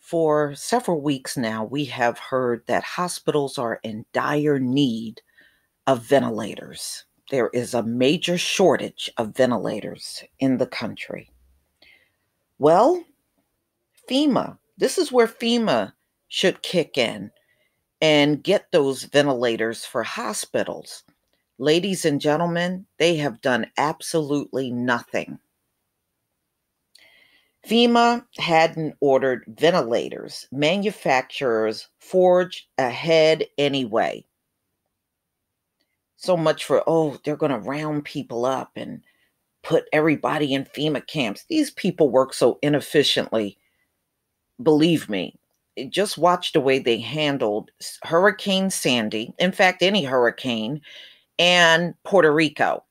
For several weeks now, we have heard that hospitals are in dire need of ventilators. There is a major shortage of ventilators in the country. Well, FEMA, this is where FEMA should kick in and get those ventilators for hospitals. Ladies and gentlemen, they have done absolutely nothing. FEMA hadn't ordered ventilators. Manufacturers forged ahead anyway. So much for, they're going to round people up and put everybody in FEMA camps. These people work so inefficiently. Believe me, just watch the way they handled Hurricane Sandy, in fact, any hurricane, and Puerto Rico.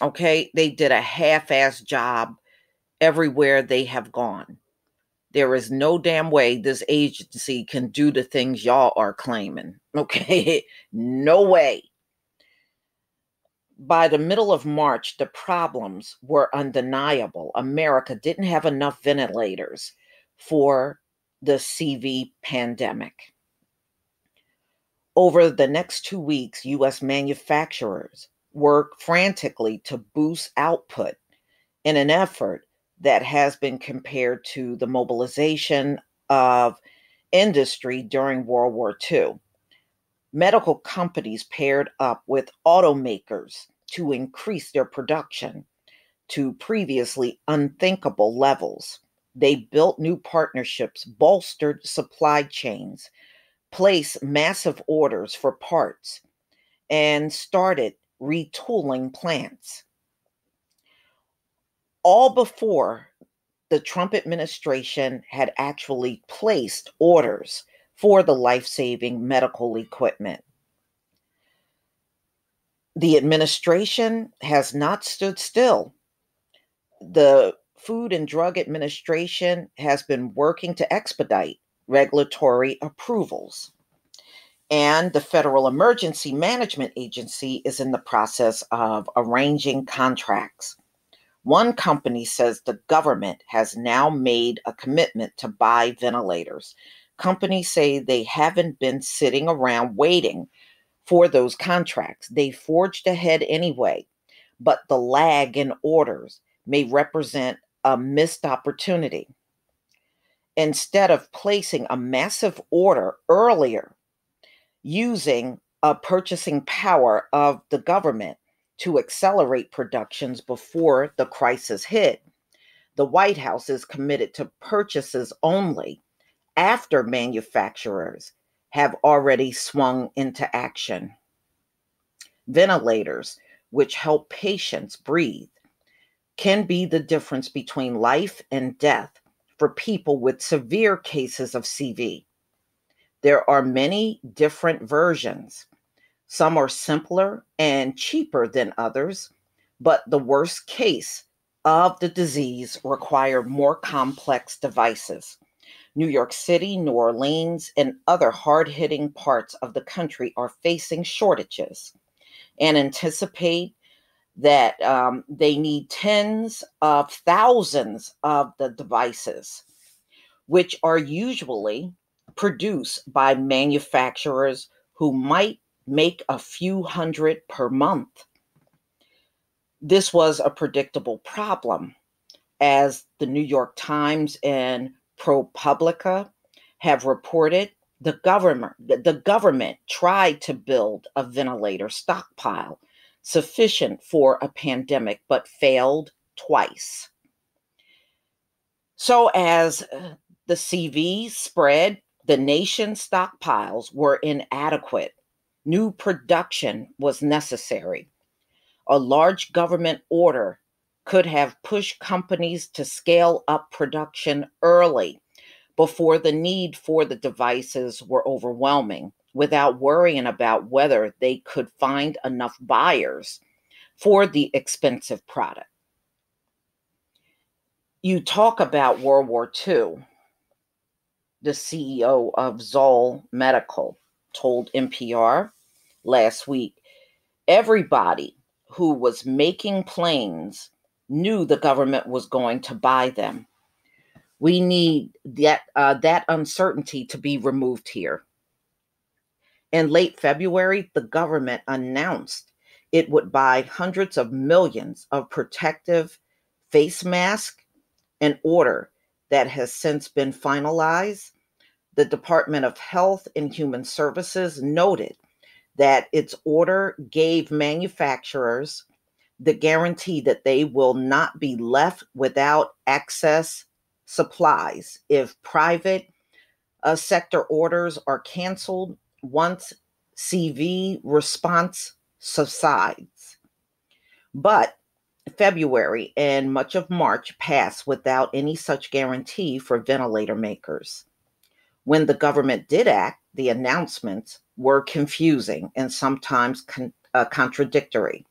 Okay, they did a half-ass job everywhere they have gone. There is no damn way this agency can do the things y'all are claiming. Okay, no way. By the middle of March, the problems were undeniable. America didn't have enough ventilators for the CV pandemic. Over the next 2 weeks, U.S. manufacturers worked frantically to boost output in an effort that has been compared to the mobilization of industry during World War II. Medical companies paired up with automakers to increase their production to previously unthinkable levels. They built new partnerships, bolstered supply chains, placed massive orders for parts, and started retooling plants. All before the Trump administration had actually placed orders for the life-saving medical equipment. The administration has not stood still. The Food and Drug Administration has been working to expedite regulatory approvals. And the Federal Emergency Management Agency is in the process of arranging contracts. One company says the government has now made a commitment to buy ventilators. Companies say they haven't been sitting around waiting for those contracts. They forged ahead anyway, but the lag in orders may represent a missed opportunity. Instead of placing a massive order earlier, using a purchasing power of the government to accelerate productions before the crisis hit, the White House is committed to purchases only after manufacturers have already swung into action. Ventilators, which help patients breathe, can be the difference between life and death for people with severe cases of CV. There are many different versions. Some are simpler and cheaper than others, but the worst case of the disease require more complex devices. New York City, New Orleans, and other hard-hitting parts of the country are facing shortages and anticipate that they need tens of thousands of the devices, which are usually produced by manufacturers who might make a few hundred per month. This was a predictable problem, as the New York Times and ProPublica have reported. The government tried to build a ventilator stockpile sufficient for a pandemic, but failed twice. So as the CV spread, the nation's stockpiles were inadequate. New production was necessary. A large government order could have pushed companies to scale up production early before the need for the devices were overwhelming, without worrying about whether they could find enough buyers for the expensive product. You talk about World War II. The CEO of Zoll Medical told NPR last week, everybody who was making planes knew the government was going to buy them. We need that uncertainty to be removed here. In late February, the government announced it would buy hundreds of millions of protective face masks, an order that has since been finalized. The Department of Health and Human Services noted that its order gave manufacturers the guarantee that they will not be left without excess supplies if private sector orders are canceled once CV response subsides. But February and much of March passed without any such guarantee for ventilator makers. When the government did act, the announcements were confusing and sometimes contradictory.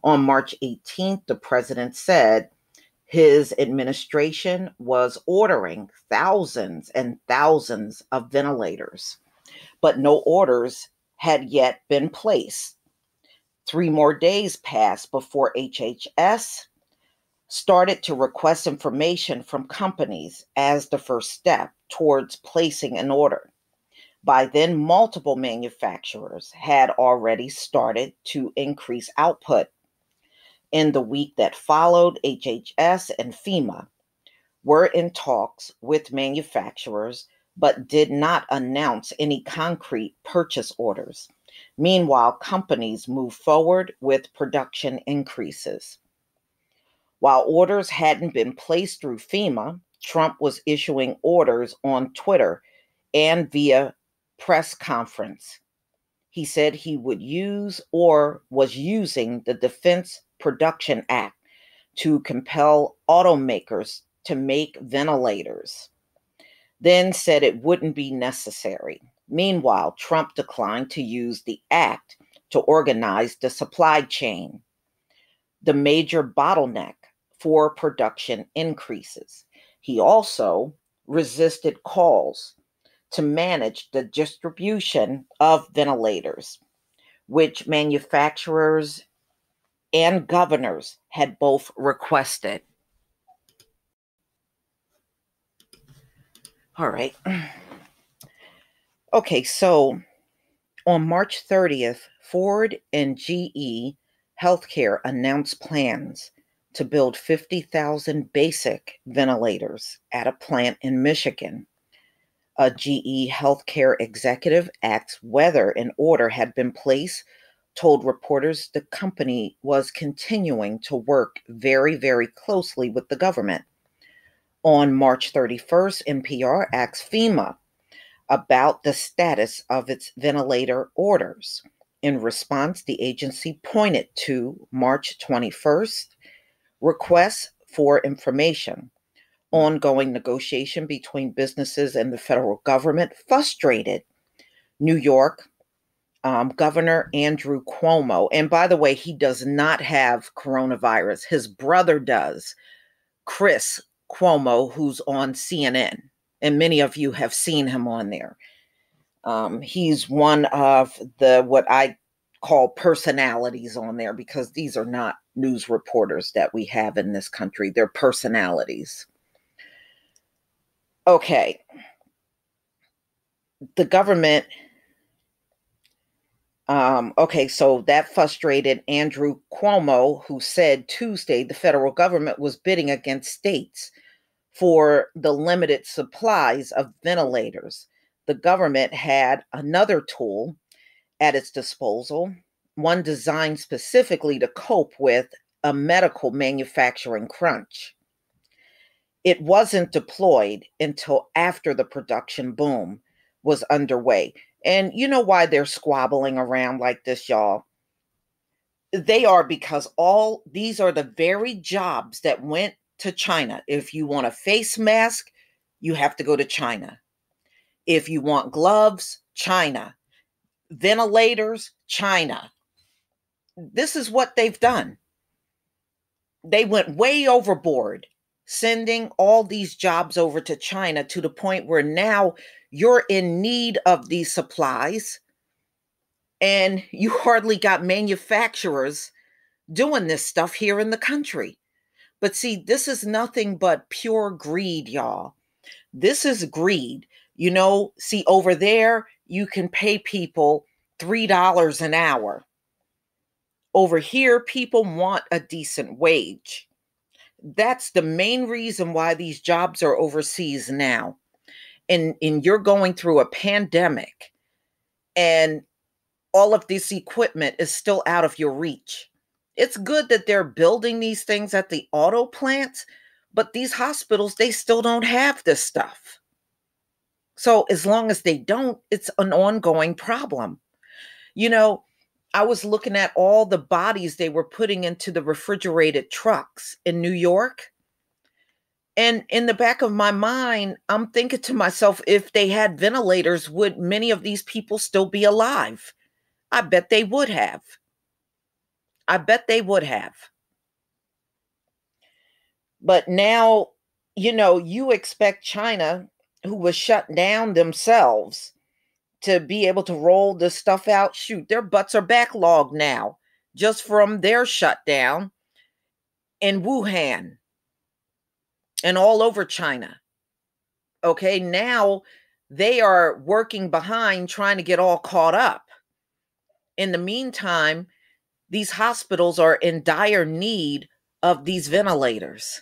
On March 18th, the president said his administration was ordering thousands and thousands of ventilators, but no orders had yet been placed. 3 more days passed before HHS started to request information from companies as the first step towards placing an order. By then, multiple manufacturers had already started to increase output. In the week that followed, HHS and FEMA were in talks with manufacturers but did not announce any concrete purchase orders. Meanwhile, companies moved forward with production increases. While orders hadn't been placed through FEMA, Trump was issuing orders on Twitter and via press conference. He said he would use or was using the Defense Production Act to compel automakers to make ventilators, then said it wouldn't be necessary. Meanwhile, Trump declined to use the act to organize the supply chain, the major bottleneck for production increases. He also resisted calls to manage the distribution of ventilators, which manufacturers and governors had both requested. All right. Okay, so on March 30th, Ford and GE Healthcare announced plans to build 50,000 basic ventilators at a plant in Michigan. A GE Healthcare executive asked whether an order had been placed, told reporters the company was continuing to work very, very closely with the government. On March 31st, NPR asked FEMA about the status of its ventilator orders. In response, the agency pointed to March 21st requests for information. Ongoing negotiation between businesses and the federal government frustrated New York Governor Andrew Cuomo. And by the way, he does not have coronavirus. His brother does, Chris Cuomo, who's on CNN. And many of you have seen him on there. He's one of the what I call personalities on there, because these are not news reporters that we have in this country. They're personalities. Okay. The government, so that frustrated Andrew Cuomo, who said Tuesday the federal government was bidding against states for the limited supplies of ventilators. The government had another tool at its disposal, one designed specifically to cope with a medical manufacturing crunch. It wasn't deployed until after the production boom was underway. And you know why they're squabbling around like this, y'all? They are, because all these are the very jobs that went to China. If you want a face mask, you have to go to China. If you want gloves, China. Ventilators, China. This is what they've done. They went way overboard, sending all these jobs over to China, to the point where now you're in need of these supplies and you hardly got manufacturers doing this stuff here in the country. But see, this is nothing but pure greed, y'all. This is greed. See, over there, you can pay people $3 an hour. Over here, people want a decent wage. That's the main reason why these jobs are overseas now. And you're going through a pandemic, and all of this equipment is still out of your reach. It's good that they're building these things at the auto plants, but these hospitals, they still don't have this stuff. So as long as they don't, it's an ongoing problem. You know, I was looking at all the bodies they were putting into the refrigerated trucks in New York. And in the back of my mind, I'm thinking to myself, if they had ventilators, would many of these people still be alive? I bet they would have. I bet they would have. But now, you expect China, who was shut down themselves, to be able to roll this stuff out. Shoot, their butts are backlogged now just from their shutdown in Wuhan and all over China. Okay, now they are working behind trying to get all caught up. In the meantime, these hospitals are in dire need of these ventilators.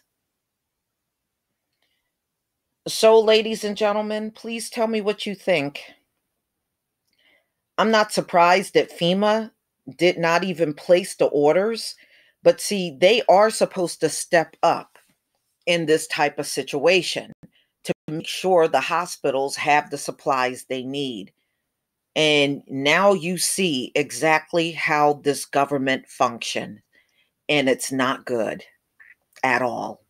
So, ladies and gentlemen, please tell me what you think. I'm not surprised that FEMA did not even place the orders, but see, they are supposed to step up in this type of situation to make sure the hospitals have the supplies they need. And now you see exactly how this government functions, and it's not good at all.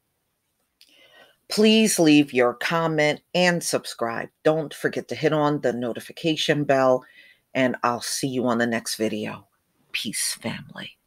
Please leave your comment and subscribe. Don't forget to hit on the notification bell, and I'll see you on the next video. Peace, family.